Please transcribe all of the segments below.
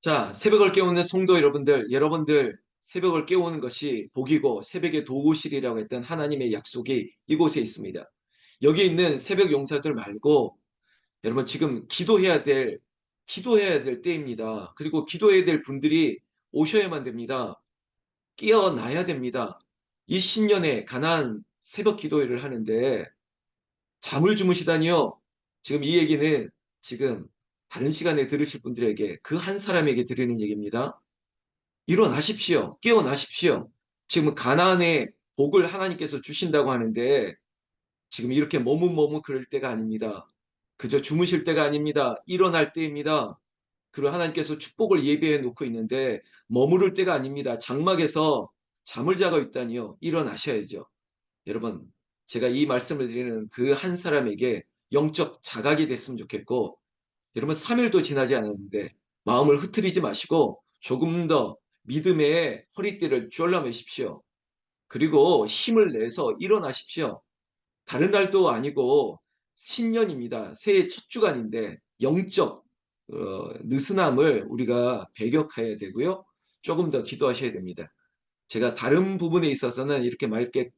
자, 새벽을 깨우는 성도 여러분들 새벽을 깨우는 것이 복이고 새벽에 도우시리라고 했던 하나님의 약속이 이곳에 있습니다. 여기 있는 새벽 용사들 말고 여러분 지금 기도해야 될 때입니다. 그리고 기도해야 될 분들이 오셔야만 됩니다. 깨어나야 됩니다. 이 신년에 가난 새벽 기도회를 하는데 잠을 주무시다니요. 지금 이 얘기는 지금 다른 시간에 들으실 분들에게 그 한 사람에게 드리는 얘기입니다. 일어나십시오. 깨어나십시오. 지금 가나안의 복을 하나님께서 주신다고 하는데 지금 이렇게 머뭇머뭇 그럴 때가 아닙니다. 그저 주무실 때가 아닙니다. 일어날 때입니다. 그리고 하나님께서 축복을 예비해 놓고 있는데 머무를 때가 아닙니다. 장막에서 잠을 자고 있다니요. 일어나셔야죠. 여러분, 제가 이 말씀을 드리는 그 한 사람에게 영적 자각이 됐으면 좋겠고 여러분 3일도 지나지 않았는데 마음을 흐트리지 마시고 조금 더 믿음의 허리띠를 졸라매십시오. 그리고 힘을 내서 일어나십시오. 다른 날도 아니고 신년입니다. 새해 첫 주간인데 영적 느슨함을 우리가 배격해야 되고요. 조금 더 기도하셔야 됩니다. 제가 다른 부분에 있어서는 이렇게 막 이렇게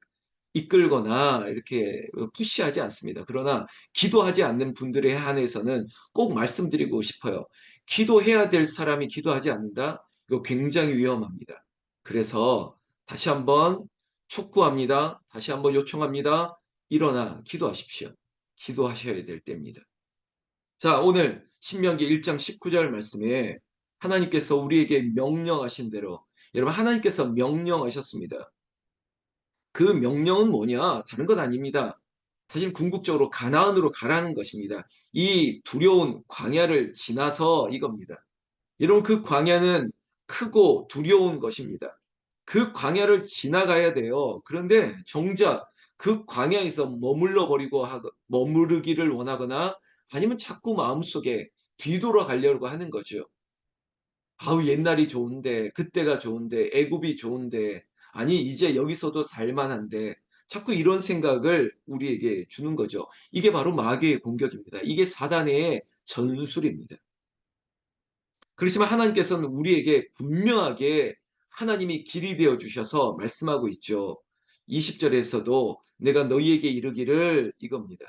이끌거나 이렇게 푸시하지 않습니다. 그러나 기도하지 않는 분들에 한해서는 꼭 말씀드리고 싶어요. 기도해야 될 사람이 기도하지 않는다? 이거 굉장히 위험합니다. 그래서 다시 한번 촉구합니다. 다시 한번 요청합니다. 일어나 기도하십시오. 기도하셔야 될 때입니다. 자, 오늘 신명기 1장 19절 말씀에 하나님께서 우리에게 명령하신 대로 여러분 하나님께서 명령하셨습니다. 그 명령은 뭐냐? 다른 건 아닙니다. 사실 궁극적으로 가나안으로 가라는 것입니다. 이 두려운 광야를 지나서 이겁니다. 여러분 그 광야는 크고 두려운 것입니다. 그 광야를 지나가야 돼요. 그런데 정작 그 광야에서 머무르기를 원하거나 아니면 자꾸 마음속에 뒤돌아가려고 하는 거죠. 아우 옛날이 좋은데 그때가 좋은데 애굽이 좋은데 아니 이제 여기서도 살만한데 자꾸 이런 생각을 우리에게 주는 거죠. 이게 바로 마귀의 공격입니다. 이게 사단의 전술입니다. 그렇지만 하나님께서는 우리에게 분명하게 하나님이 길이 되어 주셔서 말씀하고 있죠. 20절에서도 내가 너희에게 이르기를 이겁니다.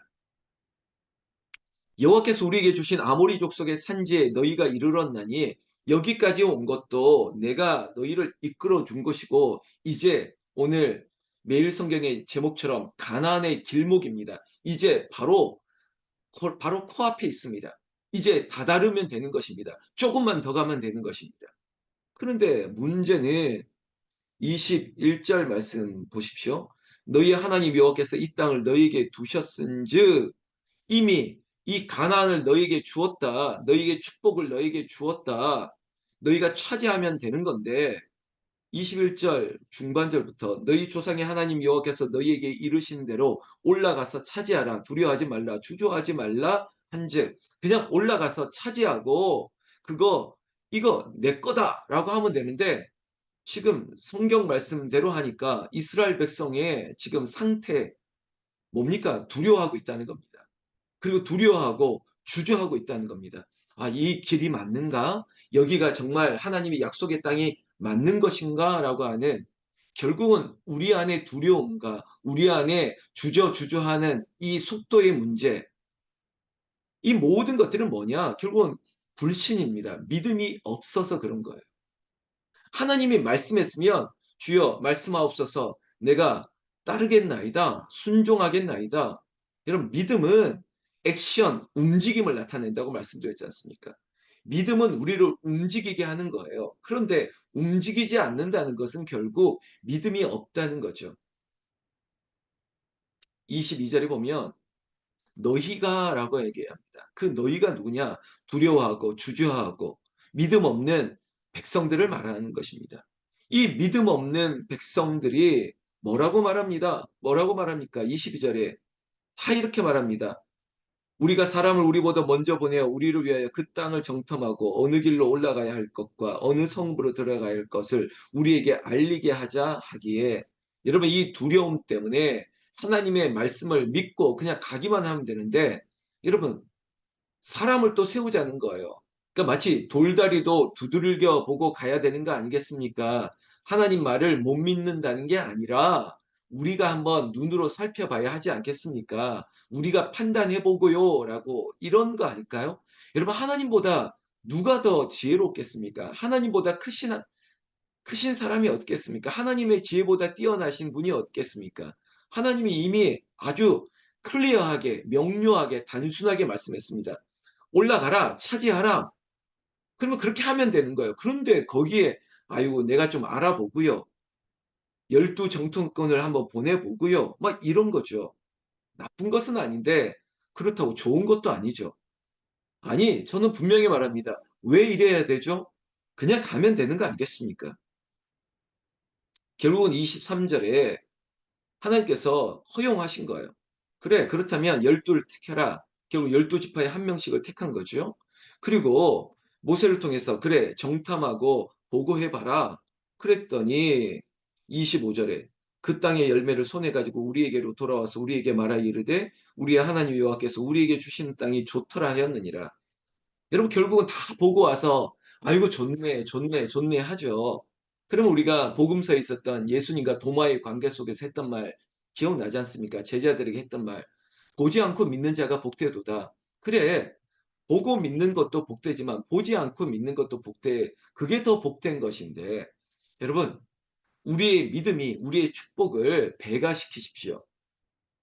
여호와께서 우리에게 주신 아모리 족속의 산지에 너희가 이르렀나니 여기까지 온 것도 내가 너희를 이끌어 준 것이고 이제 오늘 매일 성경의 제목처럼 가나안의 길목입니다. 이제 바로 코앞에 있습니다. 이제 다다르면 되는 것입니다. 조금만 더 가면 되는 것입니다. 그런데 문제는 21절 말씀 보십시오. 너희 하나님 여호와께서 이 땅을 너희에게 두셨은즉 이미 이 가나안을 너희에게 주었다. 너희에게 축복을 너희에게 주었다. 너희가 차지하면 되는 건데 21절 중반절부터 너희 조상의 하나님 여호와께서 너희에게 이르신 대로 올라가서 차지하라. 두려워하지 말라. 주저하지 말라. 한즉 그냥 올라가서 차지하고 그거 이거 내 거다라고 하면 되는데 지금 성경 말씀대로 하니까 이스라엘 백성의 지금 상태 뭡니까? 두려워하고 있다는 겁니다. 그리고 두려워하고 주저하고 있다는 겁니다. 아, 이 길이 맞는가? 여기가 정말 하나님의 약속의 땅이 맞는 것인가? 라고 하는 결국은 우리 안에 두려움과 우리 안에 주저하는 이 속도의 문제, 이 모든 것들은 뭐냐? 결국은 불신입니다. 믿음이 없어서 그런 거예요. 하나님이 말씀했으면 주여 말씀하옵소서 내가 따르겠나이다. 순종하겠나이다. 여러분 믿음은 액션, 움직임을 나타낸다고 말씀드렸지 않습니까? 믿음은 우리를 움직이게 하는 거예요. 그런데 움직이지 않는다는 것은 결국 믿음이 없다는 거죠. 22절에 보면 너희가라고 얘기합니다. 그 너희가 누구냐? 두려워하고 주저하고 믿음 없는 백성들을 말하는 것입니다. 이 믿음 없는 백성들이 뭐라고 말합니다. 뭐라고 말합니까? 22절에 다 이렇게 말합니다. 우리가 사람을 우리보다 먼저 보내어 우리를 위하여 그 땅을 정탐하고 어느 길로 올라가야 할 것과 어느 성부로 들어가야 할 것을 우리에게 알리게 하자 하기에 여러분 이 두려움 때문에 하나님의 말씀을 믿고 그냥 가기만 하면 되는데 여러분 사람을 또 세우자는 거예요. 그러니까 마치 돌다리도 두들겨 보고 가야 되는 거 아니겠습니까? 하나님 말을 못 믿는다는 게 아니라 우리가 한번 눈으로 살펴봐야 하지 않겠습니까? 우리가 판단해 보고요라고 이런 거 아닐까요? 여러분 하나님보다 누가 더 지혜롭겠습니까? 하나님보다 크신 사람이 어떻겠습니까? 하나님의 지혜보다 뛰어나신 분이 어떻겠습니까? 하나님이 이미 아주 클리어하게 명료하게 단순하게 말씀했습니다. 올라가라 차지하라. 그러면 그렇게 하면 되는 거예요. 그런데 거기에 아이고 내가 좀 알아보고요. 12 정통꾼을 한번 보내보고요. 막 이런 거죠. 나쁜 것은 아닌데 그렇다고 좋은 것도 아니죠. 아니 저는 분명히 말합니다. 왜 이래야 되죠? 그냥 가면 되는 거 아니겠습니까? 결국은 23절에 하나님께서 허용하신 거예요. 그래 그렇다면 12를 택해라. 결국 12지파에 한 명씩을 택한 거죠. 그리고 모세를 통해서 그래 정탐하고 보고해봐라. 그랬더니 25절에 그 땅의 열매를 손에 가지고 우리에게로 돌아와서 우리에게 말하 이르되 우리의 하나님 여호와께서 우리에게 주시는 땅이 좋더라 하였느니라. 여러분 결국은 다 보고 와서 아이고 좋네, 좋네, 좋네 하죠. 그러면 우리가 복음서에 있었던 예수님과 도마의 관계 속에서 했던 말 기억나지 않습니까? 제자들에게 했던 말. 보지 않고 믿는 자가 복되도다. 그래, 보고 믿는 것도 복되지만 보지 않고 믿는 것도 복돼. 그게 더 복된 것인데 여러분 우리의 믿음이 우리의 축복을 배가시키십시오.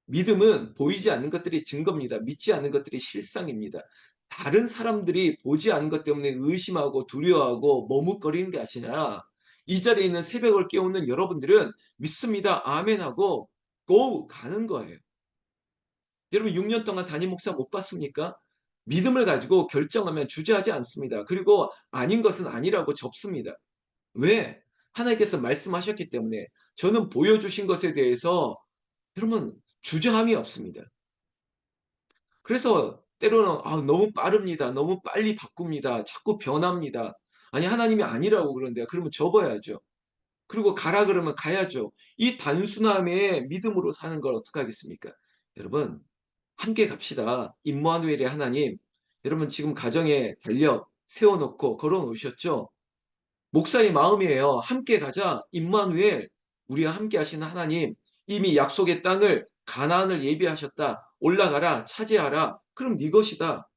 믿음은 보이지 않는 것들이 증거입니다. 믿지 않는 것들이 실상입니다. 다른 사람들이 보지 않는 것 때문에 의심하고 두려워하고 머뭇거리는 게 아니라 이 자리에 있는 새벽을 깨우는 여러분들은 믿습니다. 아멘하고 고 가는 거예요. 여러분 6년 동안 담임 목사 못 봤습니까? 믿음을 가지고 결정하면 주저하지 않습니다. 그리고 아닌 것은 아니라고 접습니다. 왜? 하나님께서 말씀하셨기 때문에 저는 보여주신 것에 대해서 여러분 주저함이 없습니다. 그래서 때로는 너무 빠릅니다. 너무 빨리 바꿉니다. 자꾸 변합니다. 아니 하나님이 아니라고 그러는데요. 그러면 접어야죠. 그리고 가라 그러면 가야죠. 이 단순함의 믿음으로 사는 걸 어떻게 하겠습니까? 여러분 함께 갑시다. 임마누엘의 하나님. 여러분 지금 가정에 달력 세워놓고 걸어놓으셨죠? 목사의 마음이에요. 함께 가자. 임마누엘. 우리와 함께 하시는 하나님. 이미 약속의 땅을 가나안을 예비하셨다. 올라가라. 차지하라. 그럼 네 것이다.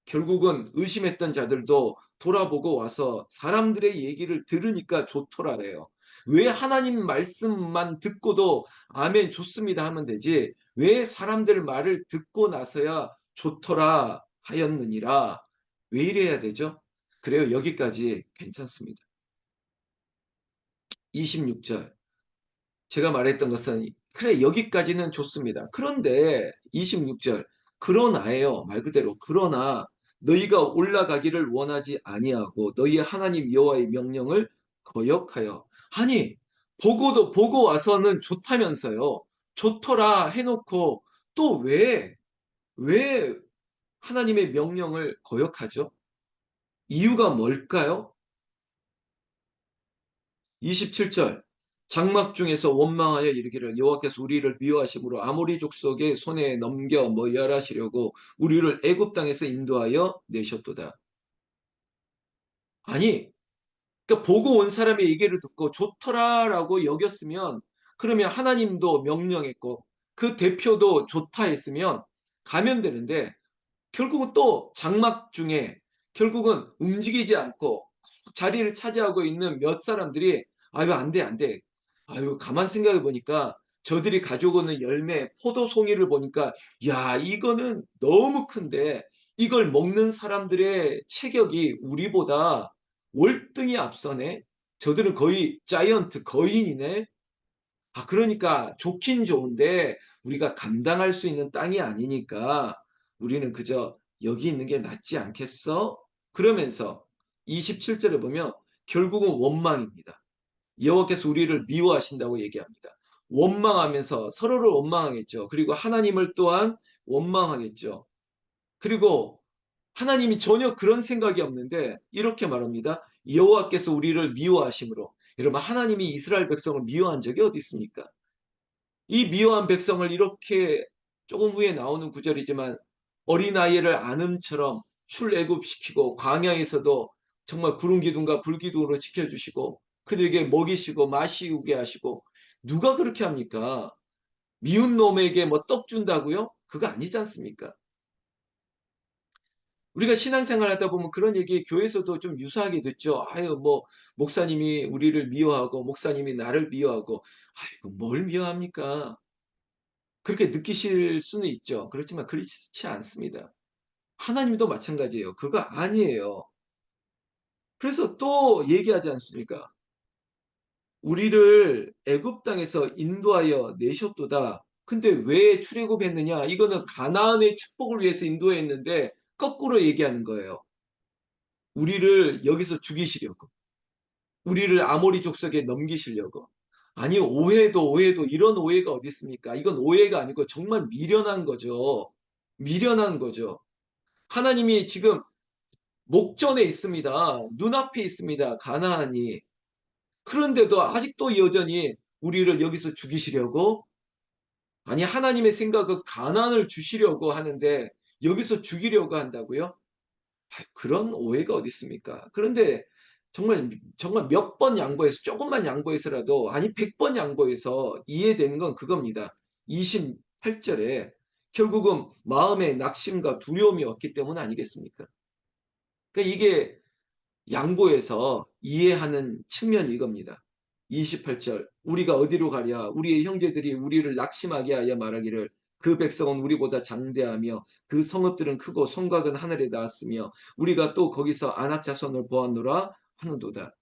결국은 의심했던 자들도 돌아보고 와서 사람들의 얘기를 들으니까 좋더라래요. 왜 하나님 말씀만 듣고도 아멘 좋습니다 하면 되지. 왜 사람들 말을 듣고 나서야 좋더라 하였느니라. 왜 이래야 되죠? 그래요. 여기까지 괜찮습니다. 26절. 제가 말했던 것은 그래 여기까지는 좋습니다. 그런데 26절 그러나예요. 말 그대로 그러나 너희가 올라가기를 원하지 아니하고 너희 하나님 여호와의 명령을 거역하여 아니 보고도 보고 와서는 좋다면서요. 좋더라 해놓고 또 왜 하나님의 명령을 거역하죠? 이유가 뭘까요? 27절 장막 중에서 원망하여 이르기를 여호와께서 우리를 미워하심으로 아모리 족속의 손에 넘겨 멸하시려고 우리를 애굽 땅에서 인도하여 내셨도다. 아니 그러니까 보고 온 사람의 얘기를 듣고 좋더라라고 여겼으면 그러면 하나님도 명령했고 그 대표도 좋다 했으면 가면 되는데 결국은 또 장막 중에 결국은 움직이지 않고 자리를 차지하고 있는 몇 사람들이 아유 안 돼, 안 돼. 아유 가만 생각해 보니까 저들이 가지고 오는 열매 포도송이를 보니까 야 이거는 너무 큰데 이걸 먹는 사람들의 체격이 우리보다 월등히 앞서네. 저들은 거의 자이언트 거인이네. 그러니까 좋긴 좋은데 우리가 감당할 수 있는 땅이 아니니까 우리는 그저 여기 있는 게 낫지 않겠어? 그러면서 27절에 보면 결국은 원망입니다. 여호와께서 우리를 미워하신다고 얘기합니다. 원망하면서 서로를 원망하겠죠. 그리고 하나님을 또한 원망하겠죠. 그리고 하나님이 전혀 그런 생각이 없는데 이렇게 말합니다. 여호와께서 우리를 미워하심으로. 여러분 하나님이 이스라엘 백성을 미워한 적이 어디 있습니까? 이 미워한 백성을 이렇게 조금 후에 나오는 구절이지만 어린아이를 안음처럼 출애굽시키고 광야에서도 정말 구름 기둥과 불 기둥으로 지켜주시고 그들에게 먹이시고 마시게 하시고 누가 그렇게 합니까? 미운 놈에게 뭐 떡 준다고요? 그거 아니지 않습니까? 우리가 신앙생활 하다 보면 그런 얘기 교회에서도 좀 유사하게 듣죠. 아유, 뭐, 목사님이 우리를 미워하고, 목사님이 나를 미워하고, 아이고, 뭘 미워합니까? 그렇게 느끼실 수는 있죠. 그렇지만 그렇지 않습니다. 하나님도 마찬가지예요. 그거 아니에요. 그래서 또 얘기하지 않습니까? 우리를 애굽 땅에서 인도하여 내셨도다. 근데 왜 출애굽했느냐? 이거는 가나안의 축복을 위해서 인도했는데 거꾸로 얘기하는 거예요. 우리를 여기서 죽이시려고. 우리를 아모리 족속에 넘기시려고. 아니, 오해도 이런 오해가 어디 있습니까? 이건 오해가 아니고 정말 미련한 거죠. 미련한 거죠. 하나님이 지금 목전에 있습니다. 눈앞에 있습니다. 가나안이. 그런데도 아직도 여전히 우리를 여기서 죽이시려고, 아니 하나님의 생각은 가나안을 주시려고 하는데 여기서 죽이려고 한다고요? 그런 오해가 어디 있습니까? 그런데 정말 몇 번 양보해서 조금만 양보해서라도 아니 100번 양보해서 이해되는 건 그겁니다. 28절에 결국은 마음에 낙심과 두려움이 왔기 때문 아니겠습니까? 그러니까 이게 양보해서 이해하는 측면이 이겁니다. 28절 우리가 어디로 가랴 우리의 형제들이 우리를 낙심하게 하여 말하기를 그 백성은 우리보다 장대하며 그 성읍들은 크고 성곽은 하늘에 닿았으며 우리가 또 거기서 아낙 자손을 보았노라 하는도다.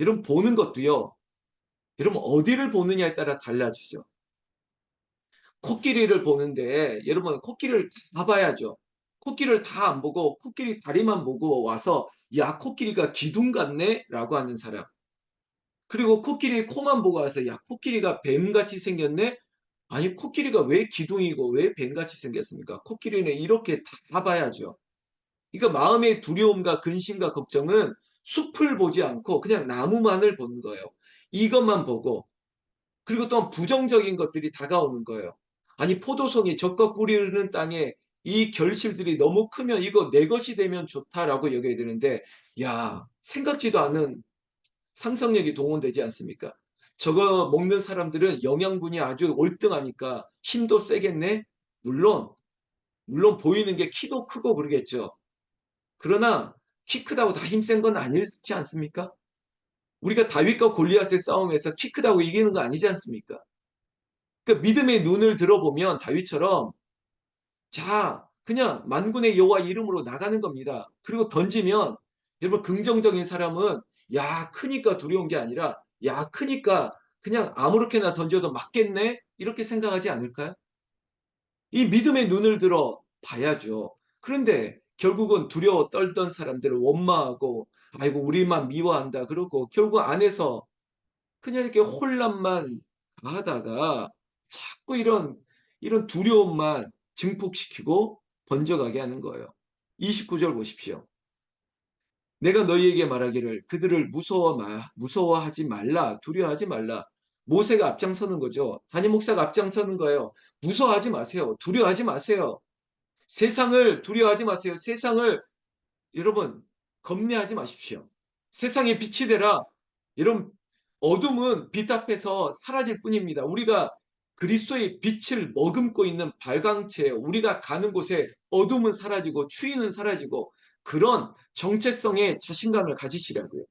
여러분 보는 것도요. 여러분 어디를 보느냐에 따라 달라지죠. 코끼리를 보는데 여러분 코끼리를 다 봐야죠. 코끼리를 다 안 보고 코끼리 다리만 보고 와서 야 코끼리가 기둥 같네 라고 하는 사람. 그리고 코끼리 코만 보고 와서 야 코끼리가 뱀같이 생겼네. 아니 코끼리가 왜 기둥이고 왜 뱀같이 생겼습니까? 코끼리는 이렇게 다 봐야죠. 그러니까 마음의 두려움과 근심과 걱정은 숲을 보지 않고 그냥 나무만을 보는 거예요. 이것만 보고 그리고 또한 부정적인 것들이 다가오는 거예요. 아니 포도송이 적과 꿀이 흐르는 땅에 이 결실들이 너무 크면 이거 내 것이 되면 좋다라고 여겨야 되는데 야 생각지도 않은 상상력이 동원되지 않습니까? 저거 먹는 사람들은 영양분이 아주 월등하니까 힘도 세겠네? 물론, 물론 보이는 게 키도 크고 그러겠죠. 그러나 키 크다고 다 힘센 건 아니지 않습니까? 우리가 다윗과 골리앗의 싸움에서 키 크다고 이기는 거 아니지 않습니까? 그러니까 믿음의 눈을 들어보면 다윗처럼 자, 그냥 만군의 여호와 이름으로 나가는 겁니다. 그리고 던지면 여러분 긍정적인 사람은 야, 크니까 두려운 게 아니라 야, 크니까 그냥 아무렇게나 던져도 맞겠네? 이렇게 생각하지 않을까요? 이 믿음의 눈을 들어 봐야죠. 그런데 결국은 두려워 떨던 사람들을 원망하고 아이고 우리만 미워한다 그러고 결국 안에서 그냥 이렇게 혼란만 하다가 자꾸 이런 두려움만 증폭시키고 번져가게 하는 거예요. 29절 보십시오. 내가 너희에게 말하기를 그들을 무서워하지 말라, 두려워하지 말라. 모세가 앞장서는 거죠. 담임 목사가 앞장서는 거예요. 무서워하지 마세요. 두려워하지 마세요. 세상을 두려워하지 마세요. 세상을 여러분 겁내하지 마십시오. 세상에 빛이 되라. 여러분 어둠은 빛 앞에서 사라질 뿐입니다. 우리가 그리스도의 빛을 머금고 있는 발광체예요. 우리가 가는 곳에 어둠은 사라지고 추위는 사라지고 그런 정체성의 자신감을 가지시라고요.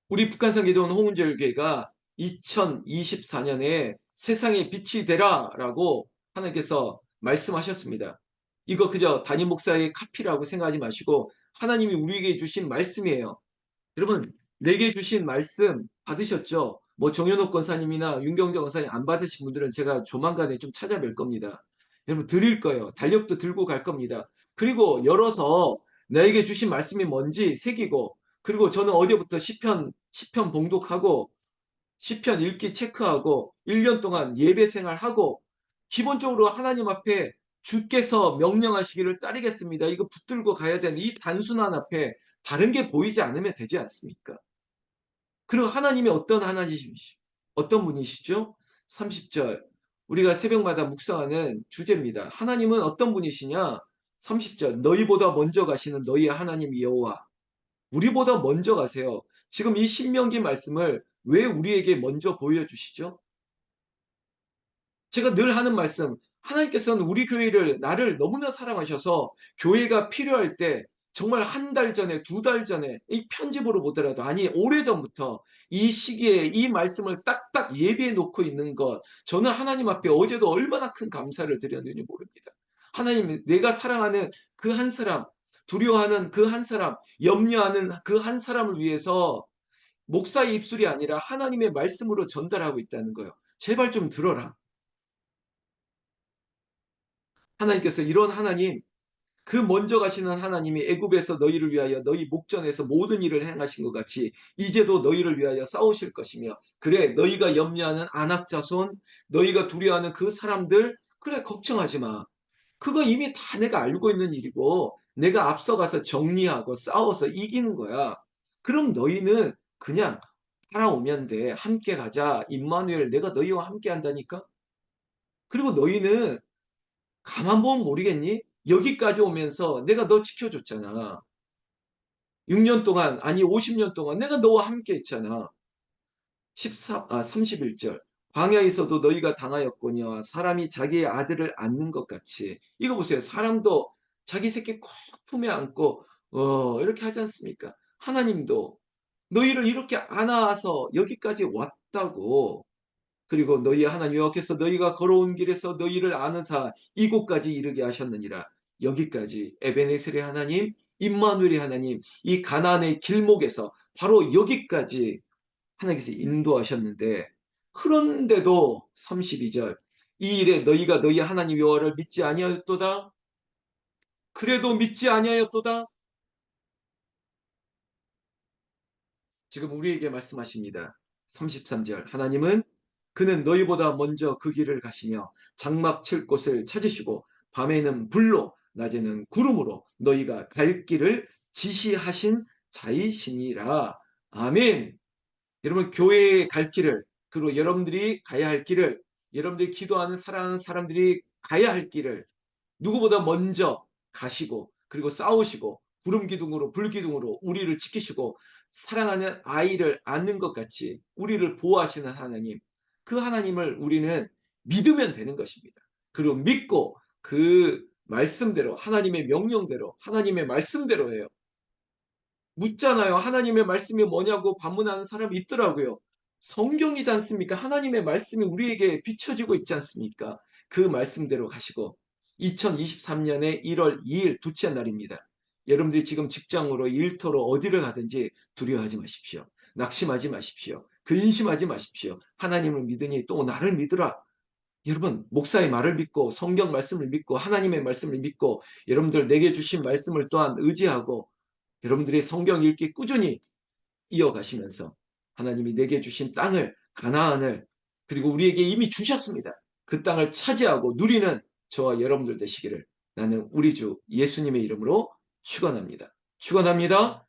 우리 북한산기도원 홍은절교회가 2024년에 세상에 빛이 되라라고 하나님께서 말씀하셨습니다. 이거 그저 담임 목사의 카피라고 생각하지 마시고 하나님이 우리에게 주신 말씀이에요. 여러분 내게 주신 말씀 받으셨죠? 뭐 정현옥 권사님이나 윤경정 권사님 안 받으신 분들은 제가 조만간에 좀 찾아뵐 겁니다. 여러분 드릴 거예요. 달력도 들고 갈 겁니다. 그리고 열어서 나에게 주신 말씀이 뭔지 새기고 그리고 저는 어제부터 시편 봉독하고 시편 읽기 체크하고 1년 동안 예배 생활하고 기본적으로 하나님 앞에 주께서 명령하시기를 따르겠습니다. 이거 붙들고 가야 되는 이 단순한 앞에 다른 게 보이지 않으면 되지 않습니까? 그리고 하나님이 어떤 분이시죠? 30절 우리가 새벽마다 묵상하는 주제입니다. 하나님은 어떤 분이시냐? 30절 너희보다 먼저 가시는 너희의 하나님 여호와 우리보다 먼저 가세요. 지금 이 신명기 말씀을 왜 우리에게 먼저 보여주시죠? 제가 늘 하는 말씀, 하나님께서는 우리 교회를, 나를 너무나 사랑하셔서 교회가 필요할 때 정말 한 달 전에, 두 달 전에 이 편집으로 보더라도 아니 오래전부터 이 시기에 이 말씀을 딱딱 예비해 놓고 있는 것 저는 하나님 앞에 어제도 얼마나 큰 감사를 드렸는지 모릅니다. 하나님 내가 사랑하는 그 한 사람, 두려워하는 그 한 사람, 염려하는 그 한 사람을 위해서 목사의 입술이 아니라 하나님의 말씀으로 전달하고 있다는 거예요. 제발 좀 들어라. 하나님께서 이런 하나님, 그 먼저 가시는 하나님이 애굽에서 너희를 위하여 너희 목전에서 모든 일을 행하신 것 같이 이제도 너희를 위하여 싸우실 것이며 그래 너희가 염려하는 안악 자손 너희가 두려워하는 그 사람들 그래 걱정하지 마. 그거 이미 다 내가 알고 있는 일이고 내가 앞서가서 정리하고 싸워서 이기는 거야. 그럼 너희는 그냥 따라오면 돼. 함께 가자. 임마누엘 내가 너희와 함께 한다니까. 그리고 너희는 가만 보면 모르겠니? 여기까지 오면서 내가 너 지켜줬잖아. 6년 동안, 아니 50년 동안 내가 너와 함께 했잖아. 31절. 광야에서도 너희가 당하였거니와 사람이 자기의 아들을 안는 것 같이. 이거 보세요. 사람도 자기 새끼 꼭 품에 안고, 이렇게 하지 않습니까? 하나님도 너희를 이렇게 안아서 여기까지 왔다고. 그리고 너희 하나님 여호와께서 너희가 걸어온 길에서 너희를 아는사 이곳까지 이르게 하셨느니라. 여기까지 에베네셀의 하나님, 임마누엘의 하나님, 이 가나안의 길목에서 바로 여기까지 하나님께서 인도하셨는데 그런데도 32절 이 일에 너희가 너희 하나님 여호와를 믿지 아니하였도다. 그래도 믿지 아니하였도다. 지금 우리에게 말씀하십니다. 33절 하나님은 그는 너희보다 먼저 그 길을 가시며 장막 칠 곳을 찾으시고 밤에는 불로 낮에는 구름으로 너희가 갈 길을 지시하신 자이시니라. 아멘. 여러분 교회에 갈 길을 그리고 여러분들이 가야 할 길을 여러분들이 기도하는 사랑하는 사람들이 가야 할 길을 누구보다 먼저 가시고 그리고 싸우시고 구름 기둥으로 불 기둥으로 우리를 지키시고 사랑하는 아이를 안는 것 같이 우리를 보호하시는 하나님 그 하나님을 우리는 믿으면 되는 것입니다. 그리고 믿고 그 말씀대로 하나님의 명령대로 하나님의 말씀대로 해요. 묻잖아요. 하나님의 말씀이 뭐냐고 반문하는 사람이 있더라고요. 성경이지 않습니까? 하나님의 말씀이 우리에게 비춰지고 있지 않습니까? 그 말씀대로 가시고 2023년의 1월 2일 두째 날입니다. 여러분들이 지금 직장으로 일터로 어디를 가든지 두려워하지 마십시오. 낙심하지 마십시오. 근심하지 마십시오. 하나님을 믿으니 또 나를 믿으라. 여러분 목사의 말을 믿고 성경 말씀을 믿고 하나님의 말씀을 믿고 여러분들 내게 주신 말씀을 또한 의지하고 여러분들이 성경 읽기 꾸준히 이어가시면서 하나님이 내게 주신 땅을 가나안을 그리고 우리에게 이미 주셨습니다. 그 땅을 차지하고 누리는 저와 여러분들 되시기를 나는 우리 주 예수님의 이름으로 축원합니다. 축원합니다.